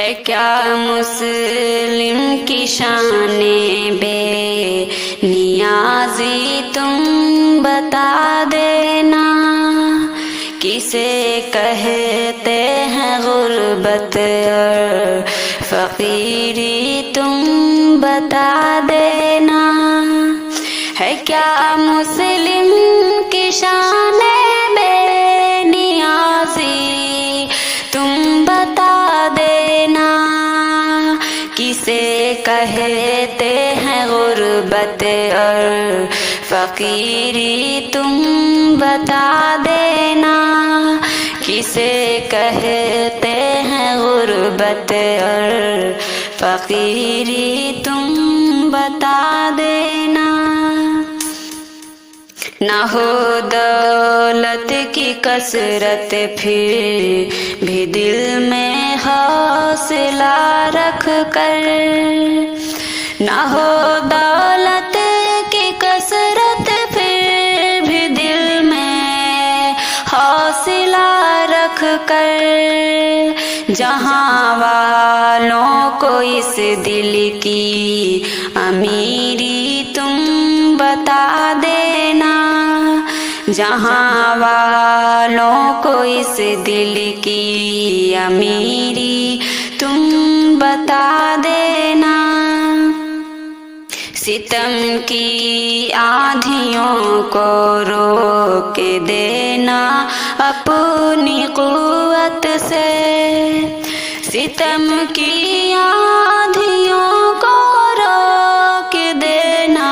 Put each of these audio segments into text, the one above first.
ہے کیا مسلم کی شان بے نیازی تم بتا دینا، کسے کہتے ہیں غربت اور فقیری تم بتا دینا، ہے کیا مسلم کی شان بے نیازی تم بتا دینا، کسے کہتے ہیں غربت اور فقیری تم بتا دینا، کسے کہتے ہیں غربت اور فقیری تم بتا دینا، نہ ہو دولت کی کثرت پھر بھی دل میں حوصلہ رکھ کر، نہ ہو دولت کی کثرت پھر بھی دل میں حوصلہ رکھ کر، جہاں والوں کو اس دل کی امیری تم بتا دینا، جہاں والوں کو اس دل کی امیری تم بتا دینا، ستم کی آندھیوں کو روک دینا اپنی قوت سے، ستم کی آندھیوں کو روک دینا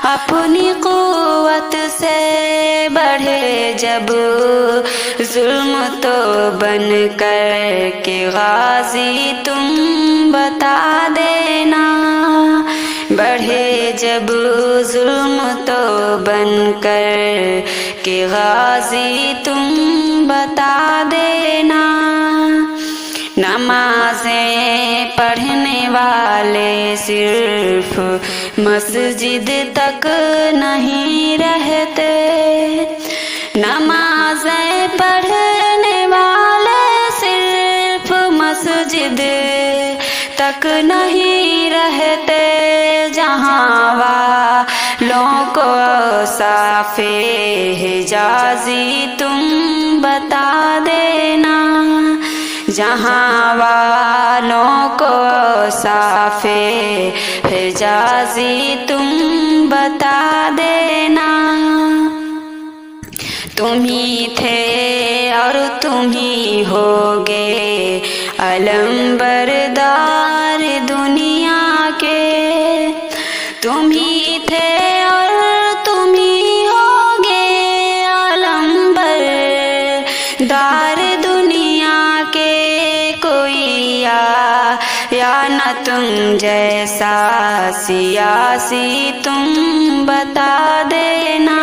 اپنی قوت سے، بڑھے جب ظلم تو بن کر کے غازی تم بتا دینا، بڑھے جب ظلم تو بن کر کے غازی تم بتا دینا، نمازیں پڑھنے والے صرف مسجد تک نہیں رہتے، نمازیں پڑھنے والے صرف مسجد تک نہیں رہتے، جہاں والوں کو اوصاف حجازی تم بتا دینا، جہاں والوں کو اوصاف حجازی تم بتا دینا، تم ہی تھے اور تم ہی ہوگے علم بردار دنیا کے، تم ہی تھے اور تم ہی ہوگے علم بردار دنیا کے، کوئی یا نہ تم جیسا سیاسی تم بتا دینا،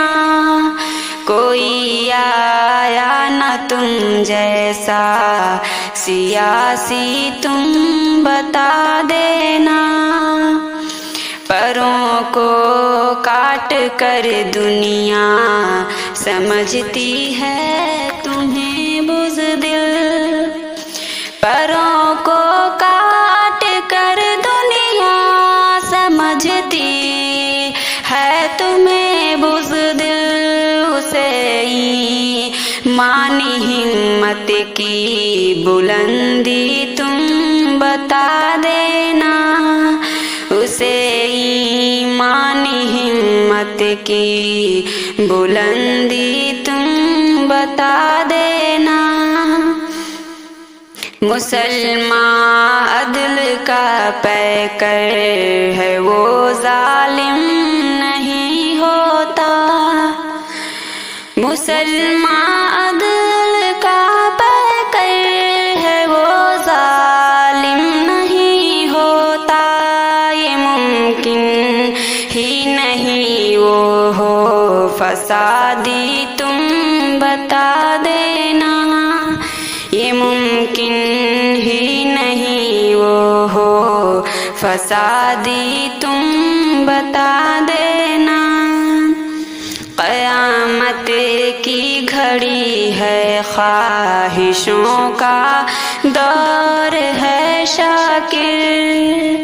کوئی آیا نہ تم جیسا سیاسی تم بتا دینا، پروں کو کاٹ کر دنیا سمجھتی ہے تمہیں بزدل، پروں کو کاٹ کر دنیا سمجھتی ہے تمہیں بزدل، اسے ایمانی ہمت کی بلندی تم بتا دینا، اسے ایمانی ہمت کی بلندی تم بتا دینا، مسلمان عدل کا پیکر ہے وہ ظالم نہیں ہوتا، مسلمان عدل کا پیکر ہے وہ ظالم نہیں ہوتا، یہ ممکن ہی نہیں وہ ہو فسادی تم بتا دینا، یہ ممکن ہی نہیں وہ ہو فسادی تم بتا دینا، قیامت کی گھڑی ہے خواہشوں کا دور شاکر،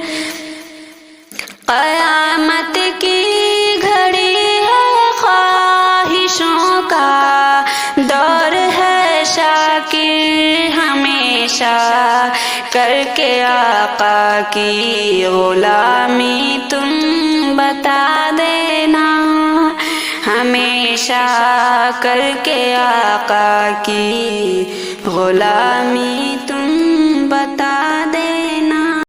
قیامت کی گھڑی ہے خواہشوں کا دور ہے شاکر، ہمیشہ کر کے آقا کی غلامی تم بتا دینا، ہمیشہ کر کے آقا کی غلامی تم